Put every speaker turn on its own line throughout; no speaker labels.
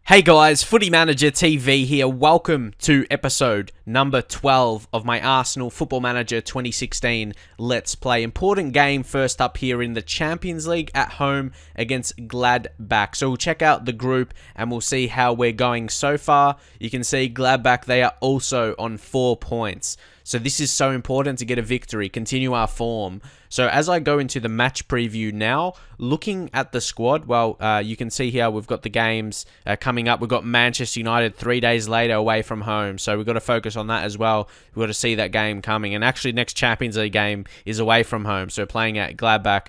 Hey guys, Footy Manager TV here. Welcome to episode number 12 of my Arsenal Football Manager 2016 Let's Play. Important game first up here in the Champions League at home against Gladbach. So we'll check out the group and we'll see how we're going so far. You can see Gladbach, they are also on 4 points. So this is so important to get a victory, continue our form. So as I go into the match preview now, looking at the squad, well, you can see here we've got the games coming up. We've got Manchester United 3 days later away from home. So we've got to focus on that as well. We've got to see that game coming. And actually next Champions League game is away from home. So playing at Gladbach.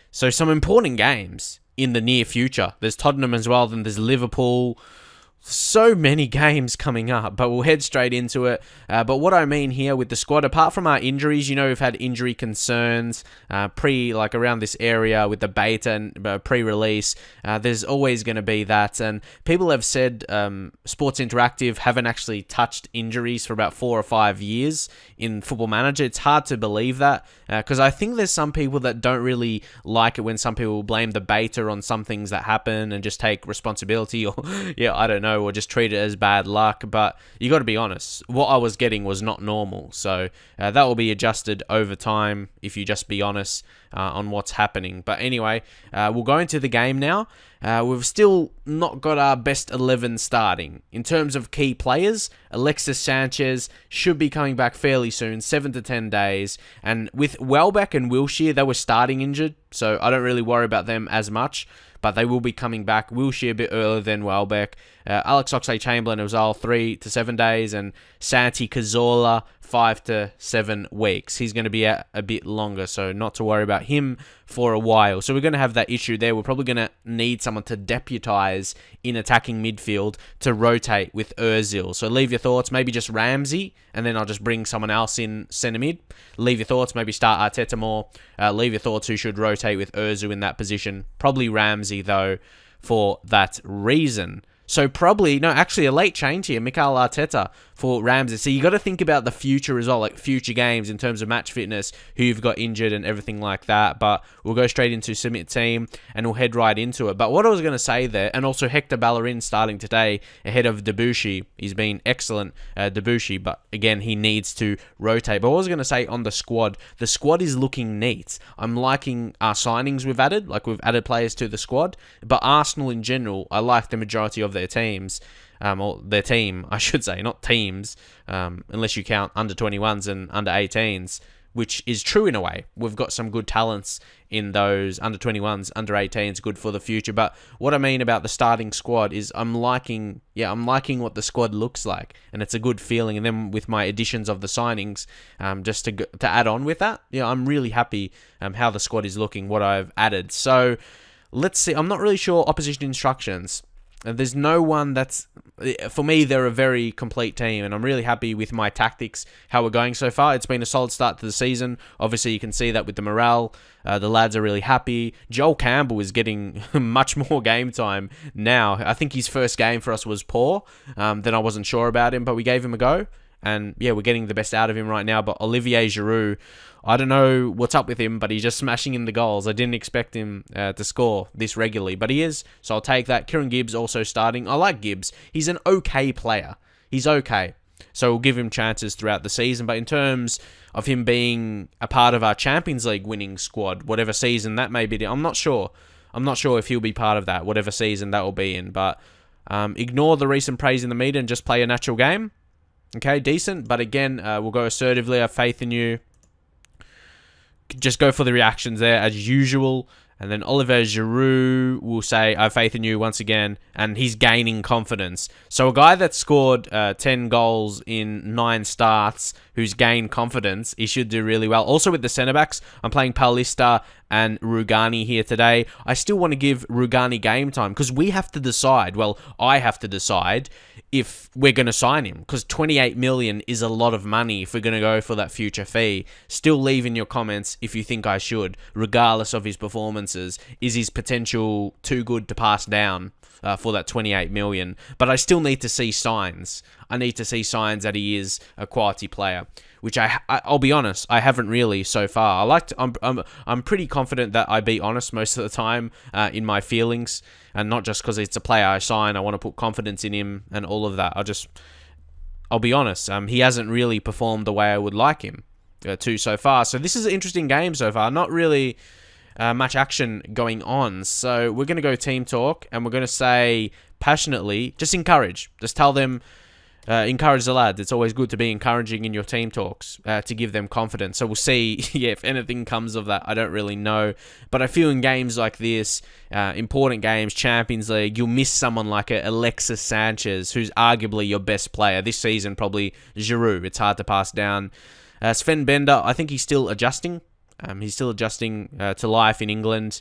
So some important games in the near future. There's Tottenham as well. Then there's Liverpool. So many games coming up, but we'll head straight into it. But what I mean here with the squad, apart from our injuries, you know, we've had injury concerns around this area with the beta and pre-release. There's always going to be that, and people have said Sports Interactive haven't actually touched injuries for about 4 or 5 years in Football Manager. It's hard to believe that because I think there's some people that don't really like it when some people blame the beta on some things that happen and just take responsibility or I don't know, or just treat it as bad luck. But you got to be honest, what I was getting was not normal. So that will be adjusted over time if you just be honest on what's happening. But anyway, we'll go into the game now. We've still not got our best 11 starting. In terms of key players, Alexis Sanchez should be coming back fairly soon, 7 to 10 days. And with Welbeck and Wilshere, they were starting injured, so I don't really worry about them as much. But they will be coming back. Wilshere a bit earlier than Welbeck. Alex Oxlade-Chamberlain as well, 3 to 7 days. And Santi Cazorla, 5 to 7 weeks. He's going to be out a bit longer, so not to worry about him for a while. So we're going to have that issue there. We're probably going to need someone to deputise in attacking midfield to rotate with Ozil. So leave your thoughts. Maybe just Ramsey, and then I'll just bring someone else in centre mid. Leave your thoughts. Maybe start Arteta more. Leave your thoughts who should rotate with Ozil in that position. Probably Ramsey, though, for that reason. So probably, no, actually a late change here, Mikel Arteta for Ramsey. So you got to think about the future as well, like future games in terms of match fitness, who you've got injured and everything like that. But we'll go straight into submit team and we'll head right into it. But what I was going to say there, and also Hector Bellerin starting today ahead of Debuchy. He's been excellent, Debuchy, but again, he needs to rotate. But what I was going to say on the squad is looking neat. I'm liking our signings we've added, like we've added players to the squad. But Arsenal in general, I like the majority of their teams, or their team, I should say, not teams, unless you count under 21s and under 18s, which is true in a way. We've got some good talents in those under 21s, under 18s, good for the future. But what I mean about the starting squad is I'm liking what the squad looks like, and it's a good feeling. And then with my additions of the signings, just to add on with that, I'm really happy how the squad is looking, what I've added. So let's see. I'm not really sure opposition instructions. There's no one that's, for me, they're a very complete team, and I'm really happy with my tactics, how we're going so far. It's been a solid start to the season. Obviously, you can see that with the morale. The lads are really happy. Joel Campbell is getting much more game time now. I think his first game for us was poor. Then I wasn't sure about him, but we gave him a go. And yeah, we're getting the best out of him right now. But Olivier Giroud, I don't know what's up with him, but he's just smashing in the goals. I didn't expect him to score this regularly, but he is. So I'll take that. Kieran Gibbs also starting. I like Gibbs. He's an okay player. He's okay. So we'll give him chances throughout the season. But in terms of him being a part of our Champions League winning squad, whatever season that may be, I'm not sure. I'm not sure if he'll be part of that, whatever season that will be in. But ignore the recent praise in the media and just play a natural game. Okay, decent. But again, we'll go assertively. I have faith in you. Just go for the reactions there as usual. And then Olivier Giroud will say, I have faith in you once again. And he's gaining confidence. So a guy that scored 10 goals in 9 starts, who's gained confidence, he should do really well. Also with the centre-backs, I'm playing Paulista and Rugani here today. I still want to give Rugani game time because we have to decide, well, I have to decide if we're going to sign him, because 28 million is a lot of money if we're going to go for that future fee. Still leave in your comments if you think I should, regardless of his performances. Is his potential too good to pass down? for that 28 million. But I still need to see signs. I need to see signs that he is a quality player, which I'll be honest, I haven't really so far. I'm pretty confident that I be honest most of the time in my feelings, and not just because it's a player I sign. I want to put confidence in him and all of that. I'll be honest. He hasn't really performed the way I would like him to so far. So this is an interesting game so far. Not really much action going on. So we're going to go team talk, and we're going to say passionately, just encourage. Just tell them, encourage the lads. It's always good to be encouraging in your team talks to give them confidence. So we'll see if anything comes of that. I don't really know. But I feel in games like this, important games, Champions League, you'll miss someone like Alexis Sanchez, who's arguably your best player. This season, probably Giroud. It's hard to pass down. Sven Bender, I think he's still adjusting. He's still adjusting to life in England.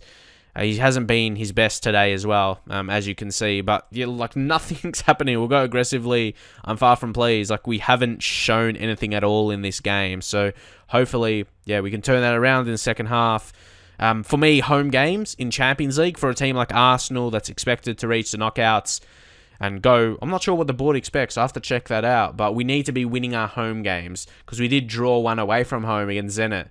He hasn't been his best today as well, as you can see. But yeah, like nothing's happening. We'll go aggressively. I'm far from pleased. Like we haven't shown anything at all in this game. So hopefully, yeah, we can turn that around in the second half. For me, home games in Champions League for a team like Arsenal that's expected to reach the knockouts and go. I'm not sure what the board expects. I have to check that out. But we need to be winning our home games because we did draw one away from home against Zenit.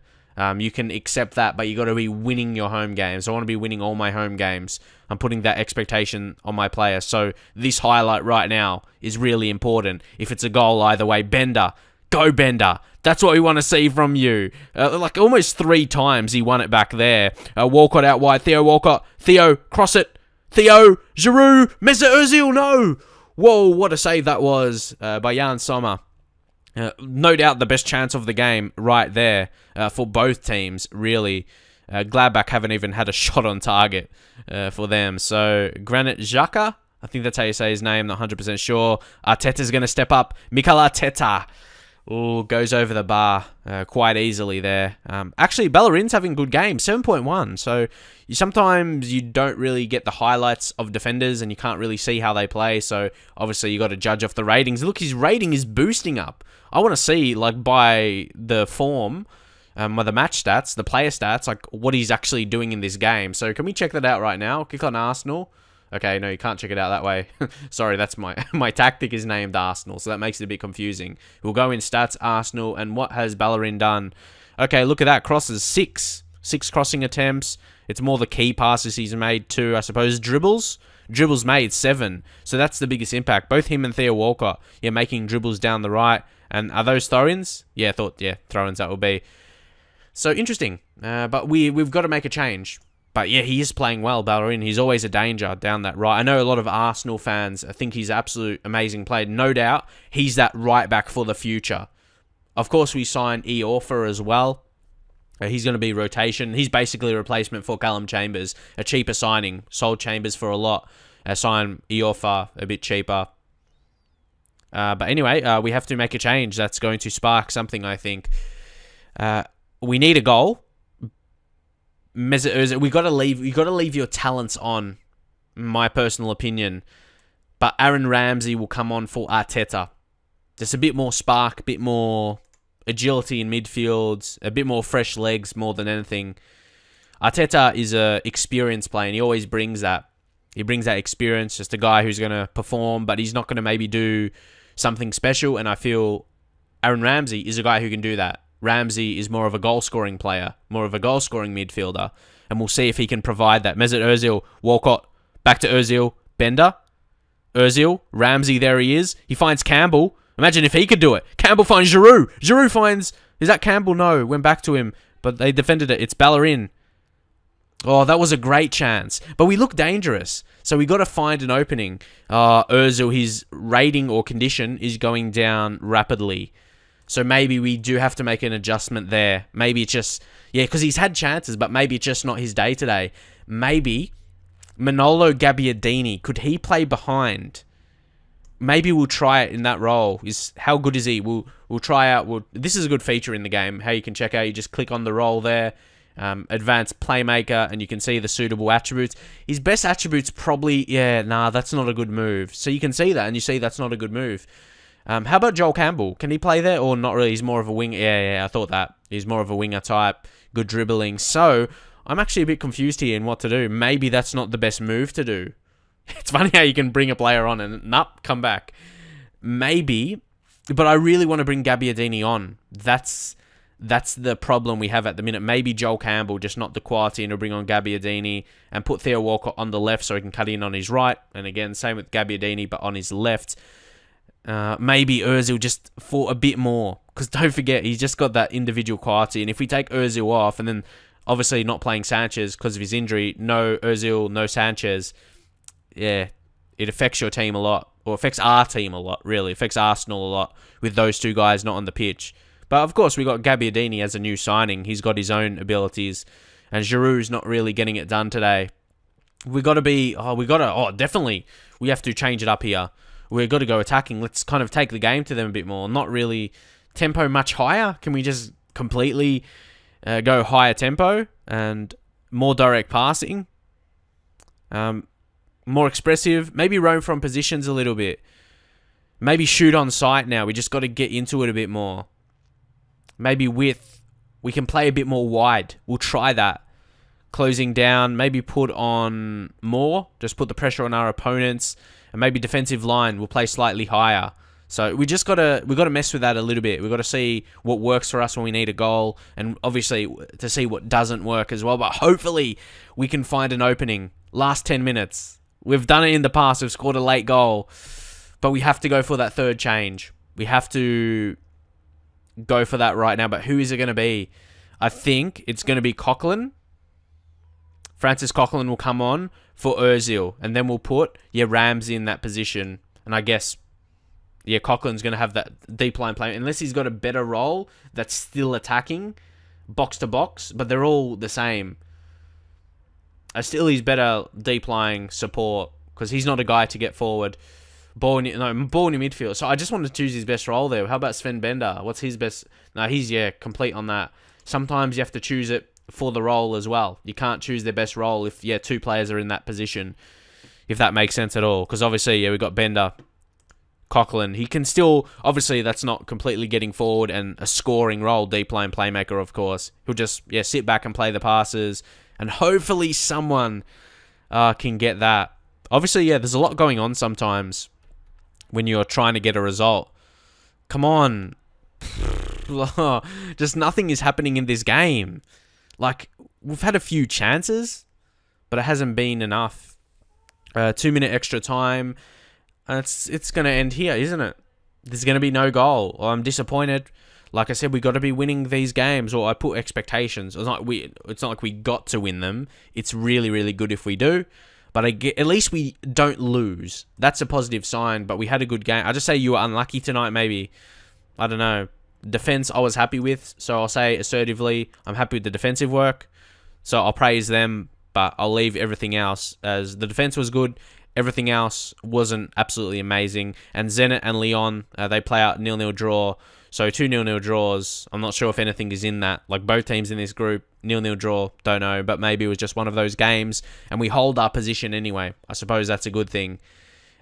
You can accept that, but you got to be winning your home games. I want to be winning all my home games. I'm putting that expectation on my players. So this highlight right now is really important. If it's a goal either way, Bender, go Bender. That's what we want to see from you. Like almost 3 times he won it back there. Walcott out wide. Theo Walcott. Theo, cross it. Theo, Giroud, Mesut Ozil, no. Whoa, what a save that was by Jan Sommer. No doubt the best chance of the game right there for both teams, really. Gladbach haven't even had a shot on target for them. So, Granit Xhaka, I think that's how you say his name, not 100% sure. Arteta's going to step up. Mikel Arteta goes over the bar quite easily there. Actually, Bellerin's having a good game, 7.1. So, sometimes you don't really get the highlights of defenders and you can't really see how they play. So, obviously, you got to judge off the ratings. Look, his rating is boosting up. I want to see, like, by the form, by the match stats, the player stats, like, what he's actually doing in this game. So, can we check that out right now? Click on Arsenal. Okay, no, you can't check it out that way. Sorry, that's my tactic is named Arsenal, so that makes it a bit confusing. We'll go in stats, Arsenal, and what has Bellerin done? Okay, look at that. Crosses, 6. 6 crossing attempts. It's more the key passes he's made, 2, I suppose. Dribbles made, 7. So that's the biggest impact. Both him and Theo Walcott, making dribbles down the right. And are those throw-ins? Yeah, throw-ins that will be. So interesting. But we've got to make a change. But yeah, he is playing well, Bellerin. He's always a danger down that right. I know a lot of Arsenal fans think he's absolute amazing player. No doubt, he's that right back for the future. Of course, we signed Iorfa as well. He's going to be rotation. He's basically a replacement for Callum Chambers. A cheaper signing. Sold Chambers for a lot. Signed Iorfa a bit cheaper. But anyway, we have to make a change. That's going to spark something, I think. We need a goal. Mesut Ozil, we got to leave your talents on, my personal opinion. But Aaron Ramsey will come on for Arteta. Just a bit more spark, a bit more agility in midfield, a bit more fresh legs more than anything. Arteta is a experienced player, and he always brings that. He brings that experience, just a guy who's going to perform, but he's not going to maybe do something special, and I feel Aaron Ramsey is a guy who can do that. Ramsey is more of a goal-scoring player, more of a goal-scoring midfielder, and we'll see if he can provide that. Mesut Ozil, Walcott, back to Ozil, Bender, Ozil, Ramsey, there he is. He finds Campbell. Imagine if he could do it. Campbell finds Giroud. Giroud finds... Is that Campbell? No, went back to him, but they defended it. It's Bellerin. Oh, that was a great chance. But we look dangerous. So we got to find an opening. Ozil, his rating or condition is going down rapidly. So maybe we do have to make an adjustment there. Maybe it's just... Yeah, because he's had chances, but maybe it's just not his day today. Maybe Manolo Gabbiadini, could he play behind? Maybe we'll try it in that role. How good is he? We'll try out... This is a good feature in the game. How you can check out, you just click on the role there. Advanced playmaker, and you can see the suitable attributes. His best attributes probably... Yeah, that's not a good move. So you can see that, and you see that's not a good move. How about Joel Campbell? Can he play there or not really? He's more of a winger. Yeah, I thought that. He's more of a winger type. Good dribbling. So, I'm actually a bit confused here in what to do. Maybe that's not the best move to do. It's funny how you can bring a player on and come back. Maybe, but I really want to bring Gabbiadini on. That's the problem we have at the minute. Maybe Joel Campbell, just not the quality, and to bring on Gabbiadini and put Theo Walcott on the left so he can cut in on his right. And again, same with Gabbiadini, but on his left. Maybe Ozil just for a bit more. Because don't forget, he's just got that individual quality. And if we take Ozil off, and then obviously not playing Sanchez because of his injury, no Ozil, no Sanchez, yeah, it affects your team a lot. Or affects our team a lot, really. Affects Arsenal a lot with those two guys not on the pitch. But of course, we got Gabbiadini as a new signing. He's got his own abilities. And Giroud's not really getting it done today. Definitely, we have to change it up here. We've got to go attacking. Let's kind of take the game to them a bit more. Not really tempo much higher. Can we just completely go higher tempo and more direct passing? More expressive. Maybe roam from positions a little bit. Maybe shoot on sight now. We just got to get into it a bit more. Maybe width. We can play a bit more wide. We'll try that. Closing down. Maybe put on more. Just put the pressure on our opponents. And maybe defensive line. We'll play slightly higher. So we got to mess with that a little bit. We've got to see what works for us when we need a goal. And obviously to see what doesn't work as well. But hopefully we can find an opening. Last 10 minutes. We've done it in the past. We've scored a late goal. But we have to go for that third change. We have to go for that right now. But who is it going to be? I think it's going to be Coquelin. Francis Coquelin will come on for Ozil. And then we'll put, Ramsey in that position. And I guess, Coquelin's going to have that deep line play. Unless he's got a better role that's still attacking, box to box. But they're all the same. Still, he's better deep lying support. Because he's not a guy to get forward. Ball in midfield. So I just want to choose his best role there. How about Sven Bender? What's his best? No, he's, complete on that. Sometimes you have to choose it for the role as well. You can't choose their best role if, two players are in that position. If that makes sense at all. Because obviously, we've got Bender, Coquelin. He can still, obviously, that's not completely getting forward and a scoring role. Deep line playmaker, of course. He'll just, sit back and play the passes. And hopefully someone can get that. Obviously, there's a lot going on sometimes when you're trying to get a result. Come on. Just nothing is happening in this game. Like, we've had a few chances, but it hasn't been enough. 2-minute extra time. It's going to end here, isn't it? There's going to be no goal. I'm disappointed. Like I said, we got to be winning these games, or I put expectations. It's not like we got to win them. It's really, really good if we do. But at least we don't lose. That's a positive sign. But we had a good game. I just say you were unlucky tonight, maybe. I don't know. Defense, I was happy with. So I'll say assertively, I'm happy with the defensive work. So I'll praise them. But I'll leave everything else as the defense was good. Everything else wasn't absolutely amazing. And Zenit and Lyon, they play out 0-0 draw. So 2 0-0 draws. I'm not sure if anything is in that. Like both teams in this group, 0-0 draw, don't know. But maybe it was just one of those games. And we hold our position anyway. I suppose that's a good thing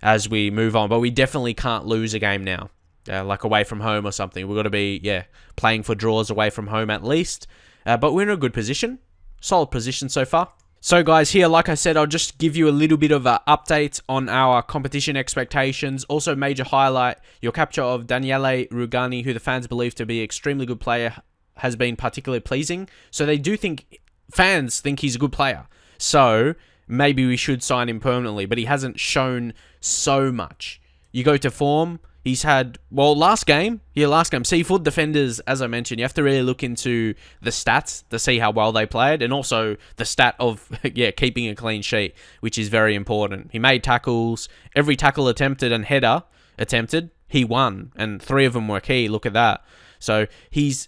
as we move on. But we definitely can't lose a game now. Like away from home or something. We've got to be, playing for draws away from home at least. But we're in a good position. Solid position so far. So guys, here, like I said, I'll just give you a little bit of an update on our competition expectations. Also, major highlight, your capture of Daniele Rugani, who the fans believe to be an extremely good player, has been particularly pleasing. So they do think, fans think he's a good player. So maybe we should sign him permanently, but he hasn't shown so much. You go to form, he's had, last game, Seafood defenders, as I mentioned, you have to really look into the stats to see how well they played, and also the stat of, keeping a clean sheet, which is very important. He made tackles, every tackle attempted and header attempted, he won, and 3 of them were key, look at that. So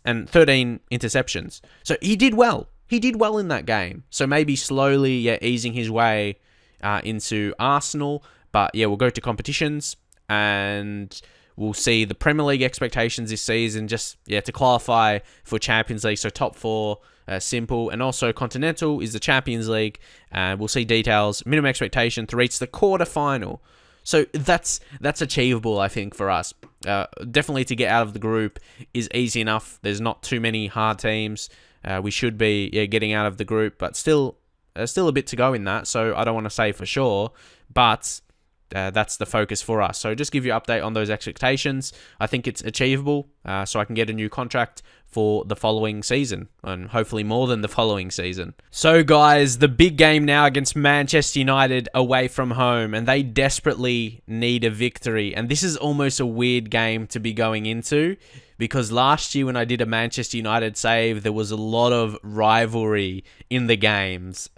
and 13 interceptions. So he did well. He did well in that game. So maybe slowly, easing his way into Arsenal, but we'll go to competitions, and we'll see the Premier League expectations this season, just, to qualify for Champions League. So top 4, simple. And also Continental is the Champions League. We'll see details. Minimum expectation to reach the quarterfinal. So that's achievable, I think, for us. Definitely to get out of the group is easy enough. There's not too many hard teams. We should be getting out of the group, but still a bit to go in that. So I don't want to say for sure. but that's the focus for us. So just give you an update on those expectations. I think it's achievable, so I can get a new contract for the following season, and hopefully more than the following season. So guys, the big game now against Manchester United away from home, and they desperately need a victory. And this is almost a weird game to be going into, because last year when I did a Manchester United save, there was a lot of rivalry in the games.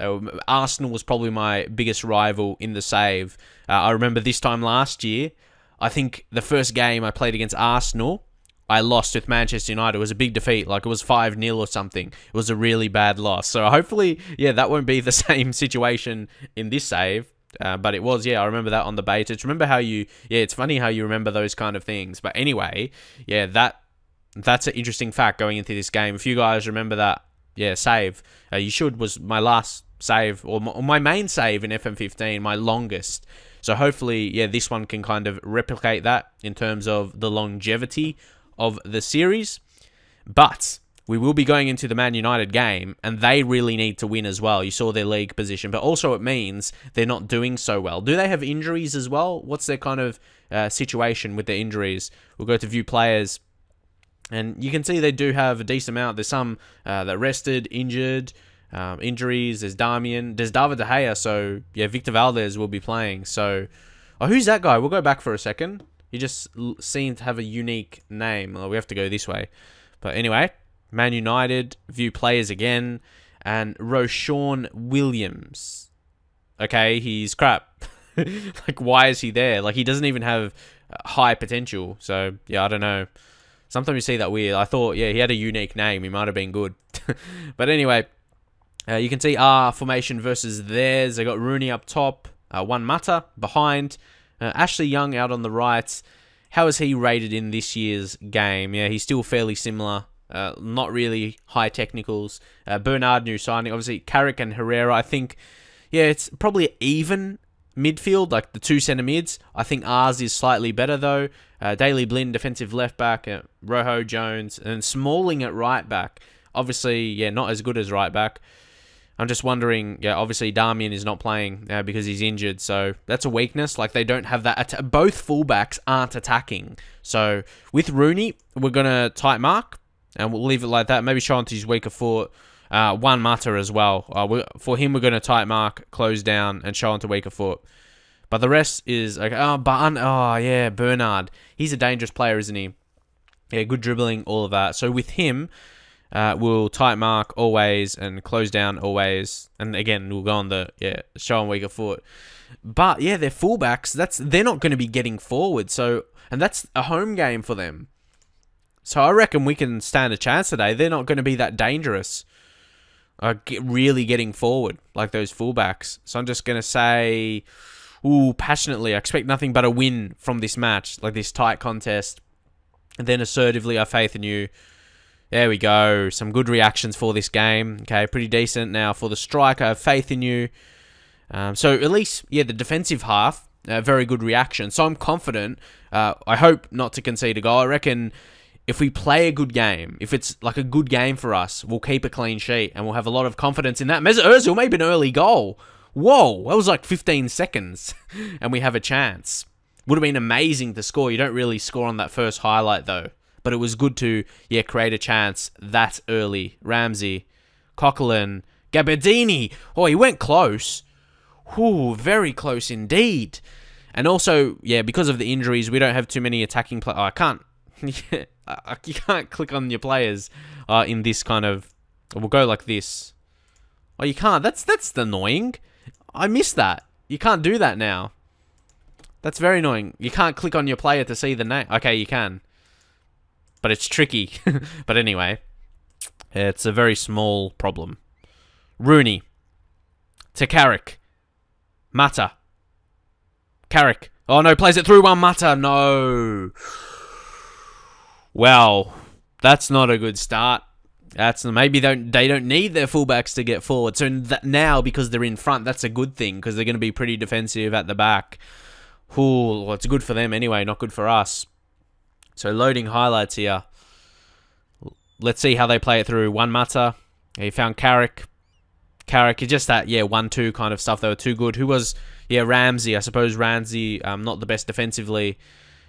Arsenal was probably my biggest rival in the save. I remember this time last year, I think the first game I played against Arsenal, I lost with Manchester United. It was a big defeat. Like, it was 5-0 or something. It was a really bad loss. So hopefully, that won't be the same situation in this save. But it was, I remember that on the beta. Remember how it's funny how you remember those kind of things. But anyway, that's an interesting fact going into this game. If you guys remember that, save, you should, was my last save, or my main save in FM15, my longest. So hopefully, this one can kind of replicate that in terms of the longevity of the series. But we will be going into the Man United game, and they really need to win as well. You saw their league position, but also it means they're not doing so well. Do they have injuries as well? What's their kind of situation with their injuries? We'll go to view players, and you can see they do have a decent amount. There's some that rested, injured, injuries. There's Darmian. There's David De Gea. So, Victor Valdez will be playing. So, who's that guy? We'll go back for a second. He just seemed to have a unique name. We have to go this way. But anyway, Man United, view players again. And Roshan Williams. Okay, he's crap. Like, why is he there? Like, he doesn't even have high potential. So, I don't know. Sometimes you see that weird. I thought, he had a unique name. He might have been good. But anyway, you can see our formation versus theirs. They got Rooney up top. Juan Mata behind. Ashley Young out on the right. How is he rated in this year's game? He's still fairly similar. Not really high technicals. Bernard, new signing. Obviously, Carrick and Herrera. I think, it's probably even midfield, like the two centre mids. I think ours is slightly better, though. Daley Blind, defensive left back. Rojo, Jones, and Smalling at right back. Obviously, not as good as right back. I'm just wondering, obviously Darmian is not playing because he's injured, so that's a weakness. Like, they don't have that. Both fullbacks aren't attacking. So, with Rooney, we're going to tight mark, and we'll leave it like that. Maybe show onto his weaker foot. Juan Mata as well. For him, we're going to tight mark, close down, and show onto weaker foot. But the rest is, okay. Bernard. He's a dangerous player, isn't he? Good dribbling, all of that. So, with him, we'll tight mark always and close down always. And again, we'll go on the show on weaker foot. But their fullbacks, they're not going to be getting forward. So, and that's a home game for them. So I reckon we can stand a chance today. They're not going to be that dangerous. Really getting forward like those fullbacks. So I'm just going to say, passionately, I expect nothing but a win from this match, like this tight contest. And then assertively, I have faith in you. There we go. Some good reactions for this game. Okay, pretty decent. Now for the strike, I have faith in you. So at least, the defensive half, very good reaction. So I'm confident. I hope not to concede a goal. I reckon if we play a good game, if it's like a good game for us, we'll keep a clean sheet and we'll have a lot of confidence in that. Mesut Ozil, maybe an early goal. Whoa, that was like 15 seconds and we have a chance. Would have been amazing to score. You don't really score on that first highlight though. But it was good to, create a chance that early. Ramsey, Coquelin, Gabardini. Oh, he went close. Very close indeed. And also, because of the injuries, we don't have too many attacking players. I can't. You can't click on your players in this kind of. We'll go like this. Oh, you can't. That's annoying. I missed that. You can't do that now. That's very annoying. You can't click on your player to see the name. Okay, you can. But it's tricky. But anyway, it's a very small problem. Rooney. To Carrick. Mata. Carrick. Oh no, plays it through one Mata. No. Well, that's not a good start. Maybe they don't need their fullbacks to get forward. So now, because they're in front, that's a good thing because they're going to be pretty defensive at the back. Well, it's good for them anyway, not good for us. So loading highlights here. Let's see how they play it through. One Mata. He found Carrick. It's just that, 1-2 kind of stuff. They were too good. Who was, Yeah, Ramsey. I suppose Ramsey, not the best defensively.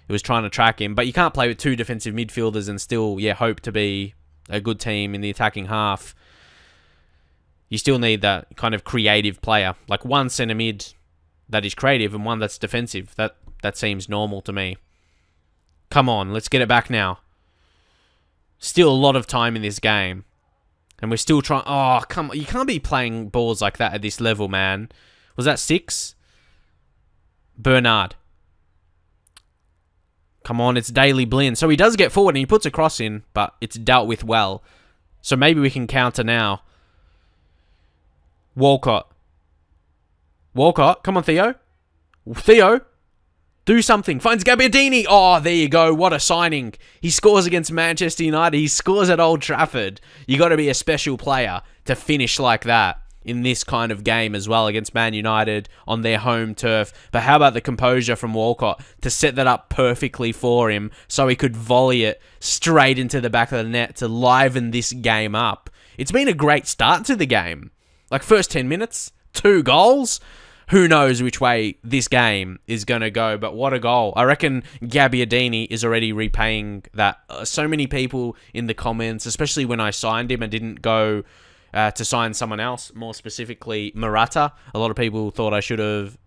He was trying to track him. But you can't play with two defensive midfielders and still, hope to be a good team in the attacking half. You still need that kind of creative player. Like one centre mid that is creative and one that's defensive. That seems normal to me. Come on, let's get it back now. Still a lot of time in this game. And we're still trying... Oh, come on. You can't be playing balls like that at this level, man. Was that 6? Bernard. Come on, it's Daily Blinn. So he does get forward and he puts a cross in, but it's dealt with well. So maybe we can counter now. Walcott. Come on, Theo. Theo. Do something. Finds Gabbiadini. Oh, there you go. What a signing. He scores against Manchester United. He scores at Old Trafford. You got to be a special player to finish like that in this kind of game as well against Man United on their home turf. But how about the composure from Walcott to set that up perfectly for him so he could volley it straight into the back of the net to liven this game up. It's been a great start to the game. Like first 10 minutes, 2 goals. Who knows which way this game is going to go, but what a goal. I reckon Gabbiadini is already repaying that. So many people in the comments, especially when I signed him and didn't go to sign someone else, more specifically Morata. A lot of people thought I should have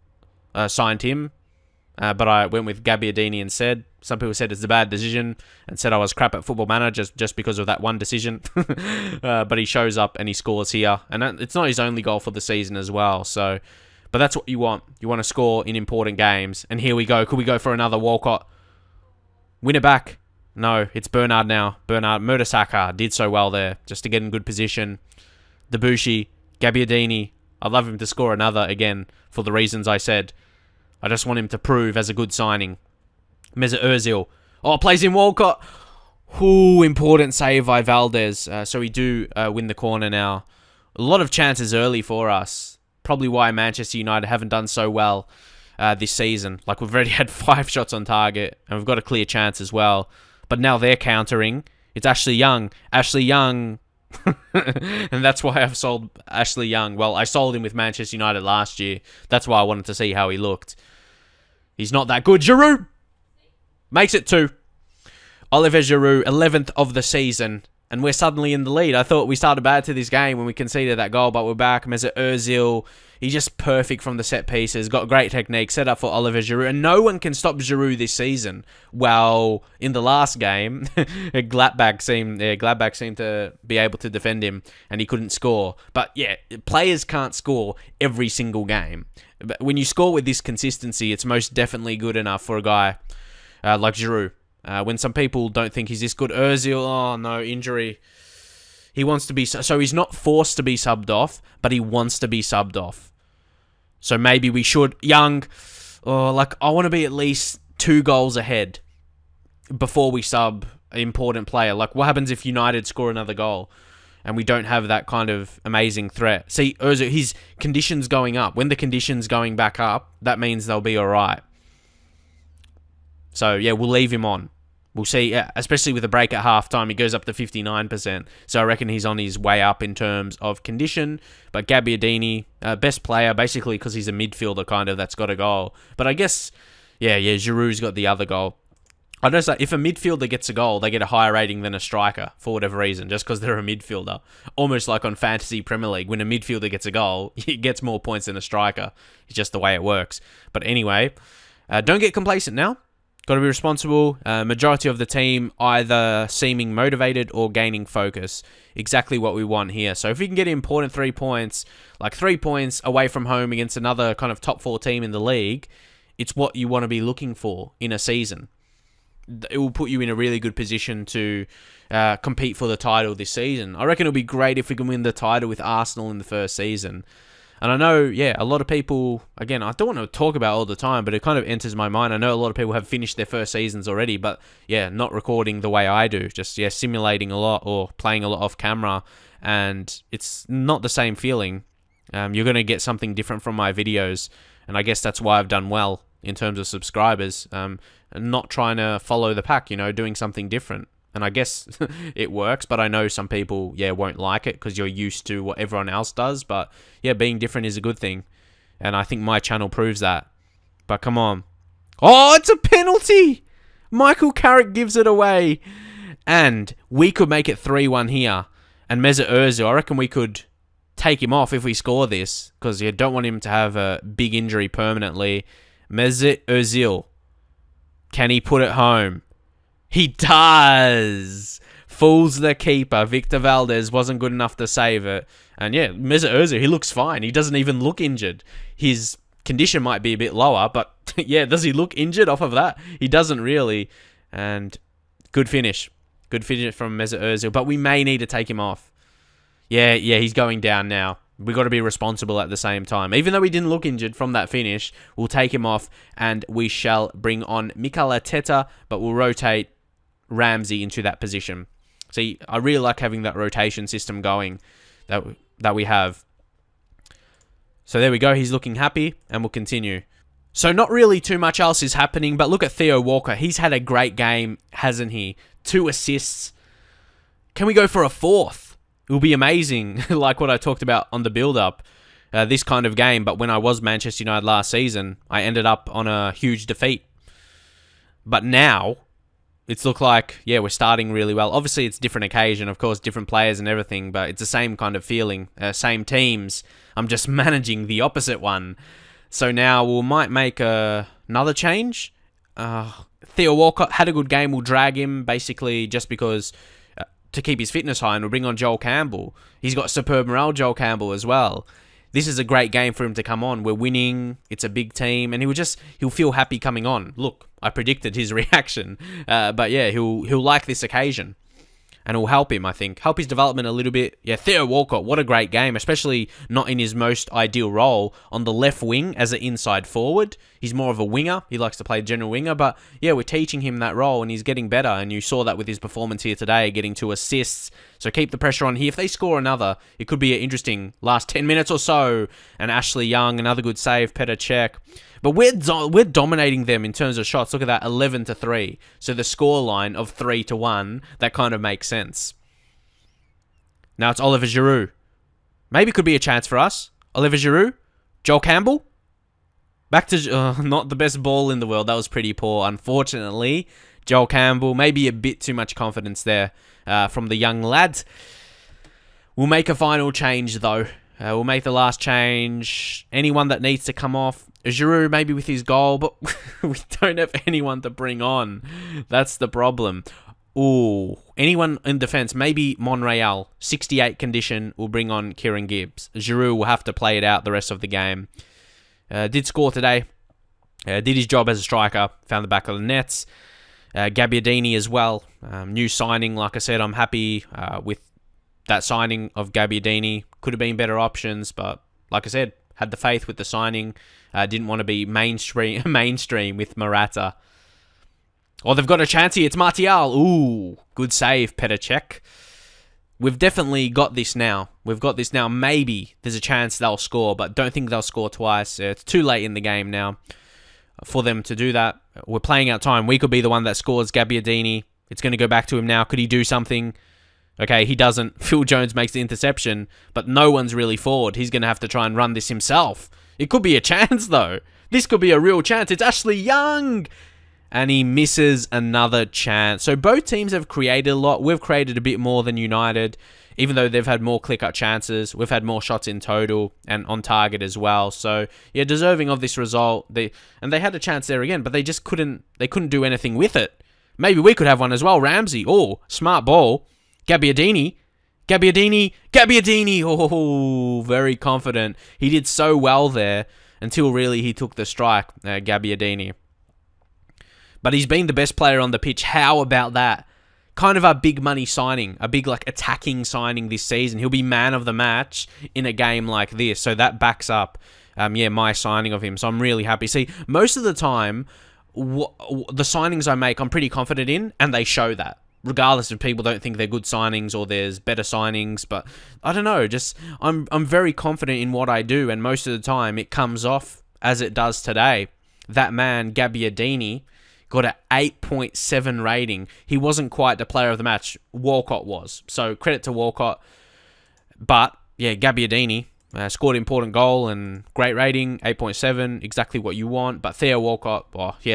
signed him, but I went with Gabbiadini instead. Some people said it's a bad decision and said I was crap at Football Manager just because of that one decision. But he shows up and he scores here. And it's not his only goal for the season as well, so... But that's what you want. You want to score in important games. And here we go. Could we go for another Walcott? Win it back. No, it's Bernard now. Bernard Murtasaka did so well there. Just to get in good position. Debuchy. Gabbiadini. I'd love him to score another again for the reasons I said. I just want him to prove as a good signing. Mesut Ozil. Oh, plays in Walcott. Ooh, important save by Valdez. So we do win the corner now. A lot of chances early for us. Probably why Manchester United haven't done so well this season. Like, we've already had 5 shots on target, and we've got a clear chance as well. But now they're countering. It's Ashley Young. Ashley Young. And that's why I've sold Ashley Young. Well, I sold him with Manchester United last year. That's why I wanted to see how he looked. He's not that good. Giroud makes it 2. Olivier Giroud, 11th of the season. And we're suddenly in the lead. I thought we started bad to this game when we conceded that goal, but we're back. Mesut Ozil, he's just perfect from the set pieces. Got great technique, set up for Olivier Giroud. And no one can stop Giroud this season. Well, in the last game, Gladbach seemed to be able to defend him, and he couldn't score. But yeah, players can't score every single game. But when you score with this consistency, it's most definitely good enough for a guy like Giroud. When some people don't think he's this good. Ozil, oh no, injury. He wants to be... So he's not forced to be subbed off, but he wants to be subbed off. So maybe we should... Young, I want to be at least 2 goals ahead before we sub an important player. Like, what happens if United score another goal and we don't have that kind of amazing threat? See, Ozil, his conditions going up. When the conditions going back up, that means they'll be alright. So, yeah, we'll leave him on. We'll see, especially with the break at halftime, he goes up to 59%. So I reckon he's on his way up in terms of condition. But Gabbiadini, best player, basically because he's a midfielder kind of that's got a goal. But I guess, Giroud's got the other goal. I know if a midfielder gets a goal, they get a higher rating than a striker for whatever reason, just because they're a midfielder. Almost like on Fantasy Premier League, when a midfielder gets a goal, he gets more points than a striker. It's just the way it works. But anyway, don't get complacent now. Got to be responsible. Majority of the team either seeming motivated or gaining focus. Exactly what we want here. So if we can get important 3 points, like 3 points away from home against another kind of top 4 team in the league, it's what you want to be looking for in a season. It will put you in a really good position to compete for the title this season. I reckon it'll be great if we can win the title with Arsenal in the first season. And I know, a lot of people, again, I don't want to talk about it all the time, but it kind of enters my mind. I know a lot of people have finished their first seasons already, but not recording the way I do. Just, simulating a lot or playing a lot off camera. And it's not the same feeling. You're going to get something different from my videos. And I guess that's why I've done well in terms of subscribers. And not trying to follow the pack, doing something different. And I guess it works, but I know some people, won't like it because you're used to what everyone else does. But, being different is a good thing. And I think my channel proves that. But come on. Oh, it's a penalty! Michael Carrick gives it away. And we could make it 3-1 here. And Mesut Ozil, I reckon we could take him off if we score this, because you don't want him to have a big injury permanently. Mesut Ozil. Can he put it home? He does! Fools the keeper. Victor Valdez wasn't good enough to save it. And yeah, Mesut Ozil, he looks fine. He doesn't even look injured. His condition might be a bit lower, but yeah, does he look injured off of that? He doesn't really. And good finish. Good finish from Mesut Ozil, but we may need to take him off. Yeah, he's going down now. We've got to be responsible at the same time. Even though he didn't look injured from that finish, we'll take him off and we shall bring on Mikel Arteta, but we'll rotate Ramsey into that position. See, I really like having that rotation system going that we have. So there we go. He's looking happy and we'll continue. So not really too much else is happening, but look at Theo Walker. He's had a great game, hasn't he? 2 assists. Can we go for a 4th? It will be amazing, like what I talked about on the build-up. This kind of game, but when I was Manchester United last season, I ended up on a huge defeat. But now, it's looked like, yeah, we're starting really well. Obviously, it's a different occasion, of course, different players and everything, but it's the same kind of feeling. Same teams. I'm just managing the opposite one. So now we might make another change. Theo Walcott had a good game. We'll drag him basically just because to keep his fitness high, and we'll bring on Joel Campbell. He's got superb morale, Joel Campbell, as well. This is a great game for him to come on. We're winning. It's a big team, and he'll feel happy coming on. Look, I predicted his reaction, but yeah, he'll like this occasion. And it will help him, I think. Help his development a little bit. Yeah, Theo Walcott, what a great game, especially not in his most ideal role on the left wing as an inside forward. He's more of a winger. He likes to play general winger, but yeah, we're teaching him that role and he's getting better. And you saw that with his performance here today, getting 2 assists. So keep the pressure on here. If they score another, it could be an interesting last 10 minutes or so. And Ashley Young, another good save, Petr Cech. But we're dominating them in terms of shots. Look at that, 11-3. So the scoreline of 3-1, that kind of makes sense. Now it's Oliver Giroud. Maybe could be a chance for us. Oliver Giroud, Joel Campbell. Back to not the best ball in the world. That was pretty poor, unfortunately. Joel Campbell, maybe a bit too much confidence there from the young lad. We'll make a final change though. We'll make the last change. Anyone that needs to come off. Giroud maybe with his goal, but we don't have anyone to bring on. That's the problem. Ooh, anyone in defense, maybe Monreal, 68 condition, will bring on Kieran Gibbs. Giroud will have to play it out the rest of the game. Did score today. Did his job as a striker. Found the back of the nets. Gabbiadini as well. New signing, like I said, I'm happy with that signing of Gabbiadini. Could have been better options, but like I said, had the faith with the signing. Didn't want to be mainstream with Morata. Oh, they've got a chance here. It's Martial. Ooh, good save, Petr Cech. We've definitely got this now. Maybe there's a chance they'll score, but don't think they'll score twice. It's too late in the game now for them to do that. We're playing out time. We could be the one that scores. Gabbiadini. It's going to go back to him now. Could he do something? Okay, he doesn't. Phil Jones makes the interception, but no one's really forward. He's going to have to try and run this himself. It could be a chance, though. This could be a real chance. It's Ashley Young! And he misses another chance. So both teams have created a lot. We've created a bit more than United, even though they've had more click-up chances. We've had more shots in total and on target as well. So, yeah, deserving of this result. They had a chance there again, but they just couldn't do anything with it. Maybe we could have one as well. Ramsey. Oh, smart ball. Gabbiadini. Oh, very confident. He did so well there until really he took the strike, Gabbiadini. But he's been the best player on the pitch. How about that? Kind of a big money signing, a big attacking signing this season. He'll be man of the match in a game like this. So that backs up, my signing of him. So I'm really happy. See, most of the time, the signings I make, I'm pretty confident in, and they show that. Regardless if people don't think they're good signings or there's better signings, but I don't know, just I'm very confident in what I do, and most of the time it comes off as it does today. That man, Gabbiadini, got an 8.7 rating. He wasn't quite the player of the match. Walcott was. So credit to Walcott. But, yeah, Gabbiadini, Scored an important goal and great rating, 8.7, exactly what you want. But Theo Walcott,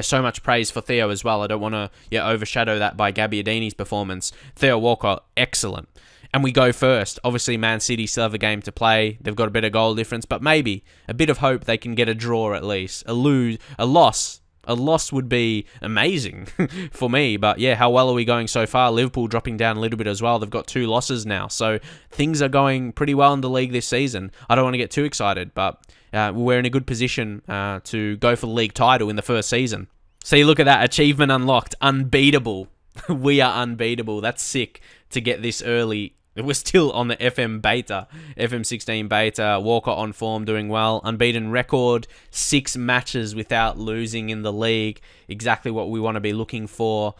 so much praise for Theo as well. I don't want to overshadow that by Gabbiadini's performance. Theo Walcott, excellent. And we go first. Obviously, Man City still have a game to play. They've got a bit of goal difference, but maybe a bit of hope they can get a draw at least. A loss. A loss would be amazing for me. But yeah, how well are we going so far? Liverpool dropping down a little bit as well. They've got 2 losses now. So things are going pretty well in the league this season. I don't want to get too excited, but we're in a good position to go for the league title in the first season. So you look at that, achievement unlocked, unbeatable. We are unbeatable. That's sick to get this early. We're still on the FM16 beta. Walker on form, doing well. Unbeaten record, 6 matches without losing in the league. Exactly what we want to be looking for.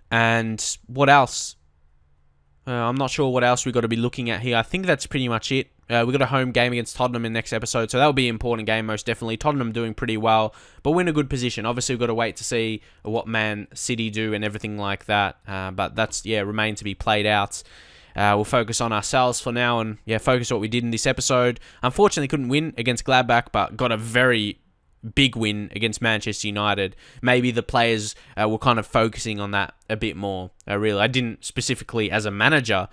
And what else? I'm not sure what else we got to be looking at here. I think that's pretty much it. We got a home game against Tottenham in next episode, so that'll be an important game most definitely. Tottenham doing pretty well, but we're in a good position. Obviously, we've got to wait to see what Man City do and everything like that. But that's remain to be played out. We'll focus on ourselves for now and focus on what we did in this episode. Unfortunately, couldn't win against Gladbach, but got a very big win against Manchester United. Maybe the players were kind of focusing on that a bit more. Really, I didn't specifically as a manager,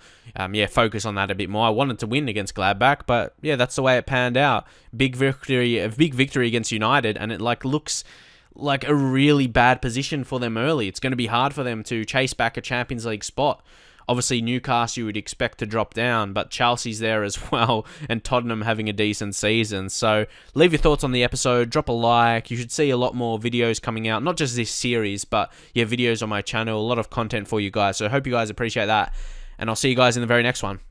focus on that a bit more. I wanted to win against Gladbach, but that's the way it panned out. A big victory against United, and it looks like a really bad position for them early. It's going to be hard for them to chase back a Champions League spot. Obviously, Newcastle you would expect to drop down, but Chelsea's there as well, and Tottenham having a decent season. So leave your thoughts on the episode, drop a like. You should see a lot more videos coming out, not just this series, but videos on my channel, a lot of content for you guys. So I hope you guys appreciate that, and I'll see you guys in the very next one.